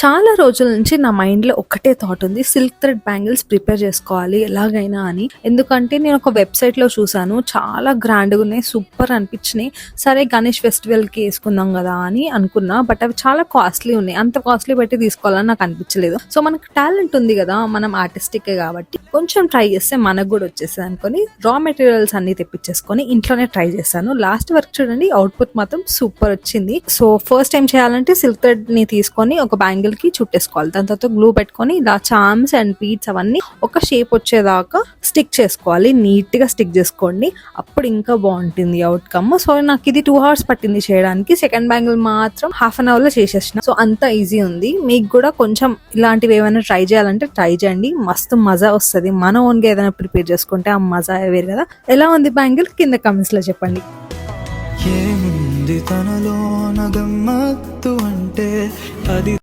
చాలా రోజుల నుంచి నా మైండ్లో ఒక్కటే థాట్ ఉంది, సిల్క్ థ్రెడ్ బ్యాంగిల్స్ ప్రిపేర్ చేసుకోవాలి ఎలాగైనా అని. ఎందుకంటే నేను ఒక వెబ్సైట్లో చూసాను, చాలా గ్రాండ్గా ఉన్నాయి, సూపర్ అనిపించినాయి. సరే గణేష్ ఫెస్టివల్కి వేసుకుందాం కదా అని అనుకున్నా, బట్ అవి చాలా కాస్ట్లీ ఉన్నాయి. అంత కాస్ట్లీ పెట్టి తీసుకోవాలని నాకు అనిపించలేదు. సో మనకు టాలెంట్ ఉంది కదా, మనం ఆర్టిస్టికే కాబట్టి కొంచెం ట్రై చేస్తే మనకు కూడా వచ్చేస్తుంది అనుకొని రా మెటీరియల్స్ అన్ని తెప్పించేసుకొని ఇంట్లోనే ట్రై చేశాను. లాస్ట్ వరకు చూడండి, అవుట్పుట్ మాత్రం సూపర్ వచ్చింది. సో ఫస్ట్ టైం చేయాలంటే సిల్క్ థ్రెడ్ ని తీసుకొని ఒక బ్యాంగిల్ కి చుట్టేసుకోవాలి. దాని తర్వాత గ్లూ పెట్టుకొని ఇలా చామ్స్ అండ్ బీడ్స్ అవన్నీ ఒక షేప్ వచ్చేదాకా స్టిక్ చేసుకోవాలి. నీట్ గా స్టిక్ చేసుకోండి, అప్పుడు ఇంకా బాగుంటుంది అవుట్కమ్. సో నాకు ఇది 2 hours పట్టింది చేయడానికి. సెకండ్ బ్యాంగిల్ మాత్రం half an hour లో చేసేసిన. సో అంత ఈజీ ఉంది. మీకు కూడా కొంచెం ఇలాంటివి ఏమైనా ట్రై చేయాలంటే ట్రై చేయండి, మస్తు మజా వస్తుంది. మన ఓన్ గా ఏదైనా ప్రిపేర్ చేసుకుంటే ఆ మజా వేరు కదా. ఎలా ఉంది బ్యాంగిల్ కింద కమెంట్స్ లో చెప్పండి. ఏముంది తనలో నగమ్మత్తు అంటే అది